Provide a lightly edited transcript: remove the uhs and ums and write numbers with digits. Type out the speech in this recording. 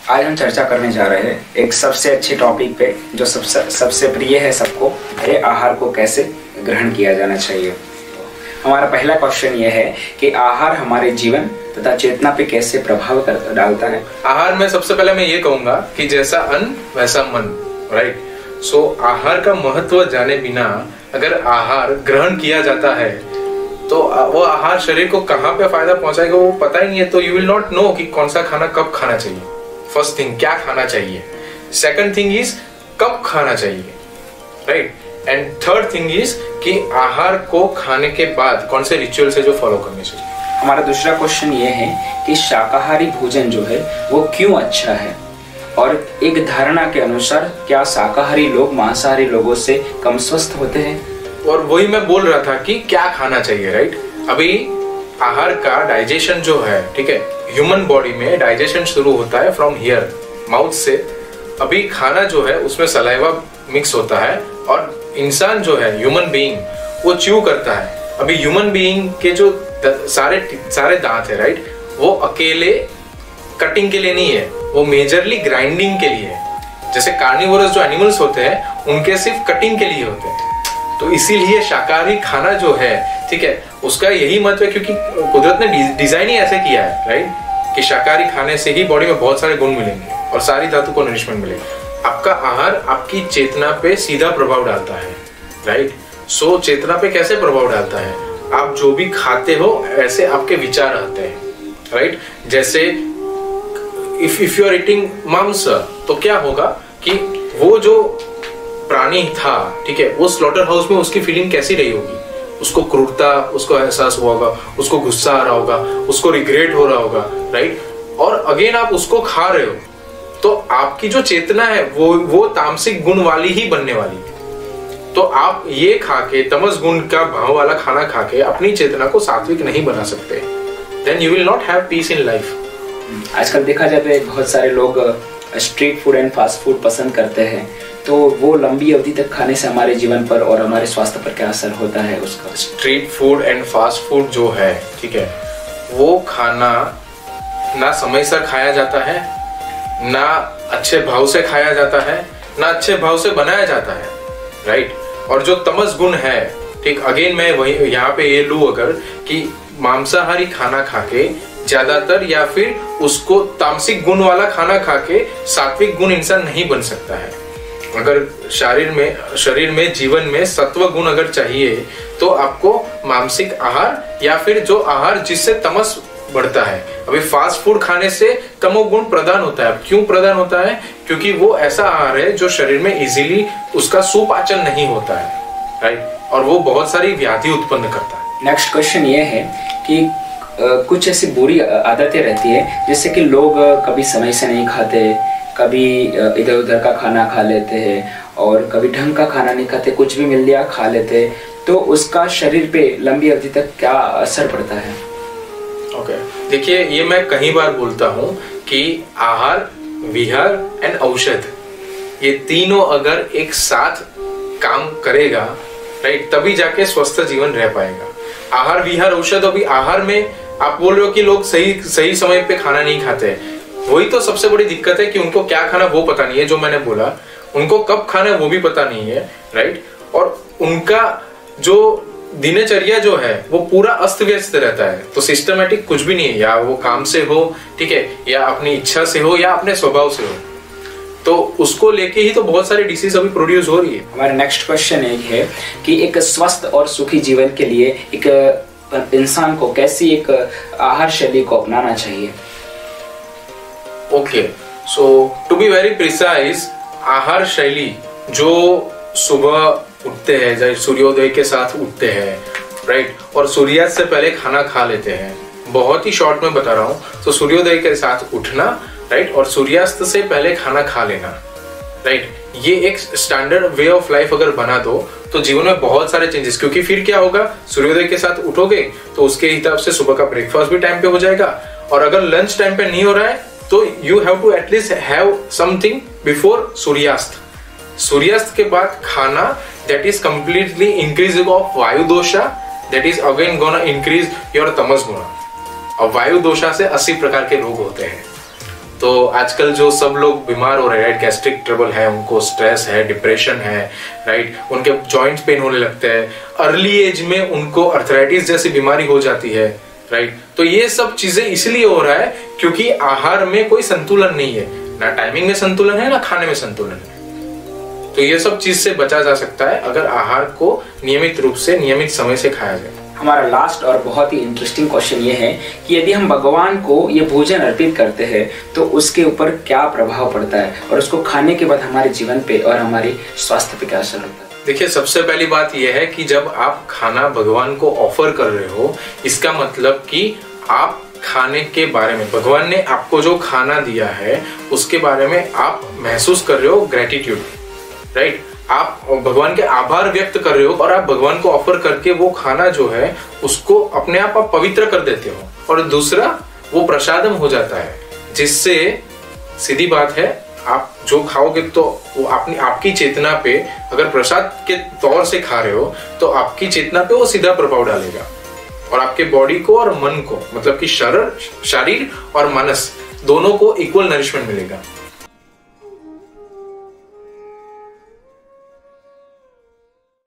आज हम चर्चा करने जा रहे हैं एक सबसे अच्छे टॉपिक पे जो सबसे प्रिय है सबको, है आहार को कैसे ग्रहण किया जाना चाहिए। हमारा पहला क्वेश्चन ये है कि आहार हमारे जीवन तथा चेतना पे कैसे प्रभाव डालता है। आहार में सबसे पहले मैं ये कहूंगा कि जैसा अन्न वैसा मन, राइट। सो आहार का महत्व जाने बिना अगर आहार ग्रहण किया जाता है तो वो आहार शरीर को कहाँ पे फायदा पहुंचाएगा वो पता ही नहीं है, तो यू विल नॉट नो कि कौन सा खाना कब खाना चाहिए। फर्स्ट थिंग, क्या खाना चाहिए। सेकंड थिंग इज कब खाना चाहिए, right. And third thing is कि आहार को खाने के बाद कौन से रिचुअल्स है जो फॉलो करने चाहिए। हमारा दूसरा क्वेश्चन ये है कि शाकाहारी भोजन जो है वो क्यों अच्छा है, और एक धारणा के अनुसार क्या शाकाहारी लोग मांसाहारी लोगों से कम स्वस्थ होते हैं। और वही मैं बोल रहा था कि क्या खाना चाहिए, राइट। अभी आहार का डाइजेशन जो है, ठीक है, ह्यूमन बॉडी में डाइजेशन शुरू होता है फ्रॉम हियर, माउथ से। अभी खाना जो है उसमें सलाइवा मिक्स होता है और इंसान जो है ह्यूमन बीइंग वो च्यू करता है। अभी ह्यूमन बीइंग के जो सारे दांत है, राइट, वो अकेले कटिंग के लिए नहीं है, वो मेजरली ग्राइंडिंग के लिए है। जैसे कार्निवोरस जो एनिमल्स होते हैं उनके सिर्फ कटिंग के लिए होते हैं। तो इसीलिए शाकाहारी खाना जो है, ठीक है, उसका यही महत्व है क्योंकि कुदरत ने डिजाइन ही ऐसे किया है, राइट, कि शाकाहारी खाने से ही बॉडी में बहुत सारे गुण मिलेंगे और सारी धातु को नरिशमेंट मिलेगा। आपका आहार आपकी चेतना पे सीधा प्रभाव डालता है, राइट। सो चेतना पे कैसे प्रभाव डालता है, आप जो भी खाते हो ऐसे आपके विचार आते हैं, राइट। जैसे इफ यू आर ईटिंग मांस, तो क्या होगा कि वो जो प्राणी था, ठीक है, वो स्लॉटर हाउस में उसकी फीलिंग कैसी रही होगी, उसको क्रूरता, उसको एहसास हुआ होगा, उसको गुस्सा आ रहा होगा, उसको रिग्रेट हो रहा होगा, राइट। और अगेन आप उसको खा रहे हो तो आपकी जो चेतना है वो तामसिक गुण वाली ही बनने वाली है। तो आप ये खा के तमस गुण का भाव वाला खाना खा के अपनी चेतना को सात्विक नहीं बना सकते, then you will not have peace in life. आजकल देखा जाए तो बहुत सारे लोग street food and fast food पसंद करते हैं, तो वो लंबी अवधि तक खाने से हमारे जीवन पर और हमारे स्वास्थ्य पर क्या असर होता है उसका। Street food and fast food जो है, ठीक है, वो खाना ना समय से खाया जाता है, ना अच्छे भाव से खाया जाता है, ना अच्छे भाव से बनाया जाता है, राइट। और जो तमस गुण है, ठीक, अगेन मैं वही यहाँ पे ये लूं अगर कि मांसाहारी खाना खाके ज्यादातर या फिर उसको तामसिक गुण वाला खाना खाके सात्विक गुण इंसान नहीं बन सकता है। अगर शरीर में जीवन में सत्व गुण अगर चाहिए तो आपको मांसिक आहार या फिर जो आहार जिससे तमस बढ़ता है। अभी फास्ट फूड खाने से तमोगुण प्रदान होता है। क्यों प्रदान होता है? क्योंकि वो ऐसा आहार है जो शरीर में इजीली उसका सुपाचन नहीं होता है, राइट, और वो बहुत सारी व्याधि उत्पन्न करता है। नेक्स्ट क्वेश्चन ये है कि कुछ ऐसी बुरी आदतें रहती है जिससे कि लोग कभी समय से नहीं खाते, कभी इधर उधर का खाना खा लेते हैं और कभी ढंग का खाना नहीं खाते, कुछ भी मिल दिया खा लेते हैं, तो उसका शरीर पे लंबी अवधि तक क्या असर पड़ता है? ओके, देखिए ये मैं कई बार बोलता हूँ कि आहार, विहार एंड औषध, ये तीनों अगर एक साथ काम करेगा, राइट, तभी जाके स्वस्थ जीवन रह पाएगा। आहार, विहार, औषध। अभी आहार में आप बोल रहे हो कि लोग सही समय पे खाना नहीं खाते, वही तो सबसे बड़ी दिक्कत है कि उनको क्या खाना वो पता नहीं है। जो मैंने बोला, उनको कब खाना है वो भी पता नहीं है, राइट, और उनका जो दिनचर्या जो है वो पूरा अस्त व्यस्त रहता है। तो सिस्टमेटिक कुछ भी नहीं है, या वो काम से हो, ठीक है, या अपनी इच्छा से हो, या अपने स्वभाव से हो, तो उसको लेके ही तो बहुत सारी डिसीज अभी प्रोड्यूस हो रही है। हमारा नेक्स्ट क्वेश्चन है कि एक स्वस्थ और सुखी जीवन के लिए एक इंसान को कैसी एक आहार शैली को अपनाना चाहिए? Okay, so to be very precise, आहार शैली जो सुबह उठते हैं, जैसे सूर्योदय के साथ उठते हैं, राइट, और सूर्यास्त से पहले खाना खा लेते हैं। बहुत ही शॉर्ट में बता रहा हूँ, तो सूर्योदय के साथ उठना, राइट, और सूर्यास्त से पहले खाना खा लेना, राइट, ये एक स्टैंडर्ड वे ऑफ लाइफ अगर बना दो तो जीवन में बहुत सारे चेंजेस। क्योंकि फिर क्या होगा, सूर्योदय के साथ उठोगे तो उसके हिसाब से सुबह का ब्रेकफास्ट भी टाइम पे हो जाएगा, और अगर लंच टाइम पे नहीं हो रहा है तो you have to at least have something before suryast. सूर्यास्त के बाद खाना, that is completely increasing of vayu dosha, that is again gonna increase your tamas guna. और वायु दोषा से 80 प्रकार के रोग होते हैं। तो आजकल जो सब लोग बीमार हो रहे हैं, गैस्ट्रिक ट्रबल है, उनको स्ट्रेस है, डिप्रेशन है, राइट, उनके जॉइंट्स पेन होने लगते हैं, अर्ली एज में उनको अर्थराइटिस जैसी बीमारी हो जाती है, राइट। तो ये सब चीजें इसलिए हो रहा है क्योंकि आहार में कोई संतुलन नहीं है, ना टाइमिंग में संतुलन है, ना खाने में संतुलन है। तो ये सब चीज से बचा जा सकता है अगर आहार को नियमित रूप से, नियमित समय से खाया जाए। हमारा लास्ट और बहुत ही इंटरेस्टिंग क्वेश्चन ये है कि यदि हम भगवान को ये भोजन अर्पित करते हैं तो उसके ऊपर क्या प्रभाव पड़ता है और उसको खाने के बाद हमारे जीवन पे और हमारे स्वास्थ्य पे क्या असर होता है? देखिए, सबसे पहली बात यह है कि जब आप खाना भगवान को ऑफर कर रहे हो, इसका मतलब कि आप खाने के बारे में, भगवान ने आपको जो खाना दिया है उसके बारे में आप महसूस कर रहे हो ग्रेटिट्यूड, राइट। आप भगवान के आभार व्यक्त कर रहे हो और आप भगवान को ऑफर करके वो खाना जो है उसको अपने आप पवित्र कर देते हो। और दूसरा, वो प्रसादम हो जाता है, जिससे सीधी बात है आप जो खाओगे तो वो आपकी चेतना पे, अगर प्रसाद के तौर से खा रहे हो तो आपकी चेतना पे वो सीधा प्रभाव डालेगा और आपके बॉडी को और मन को, मतलब कि शरीर और मनस दोनों को इक्वल नरिशमेंट मिलेगा।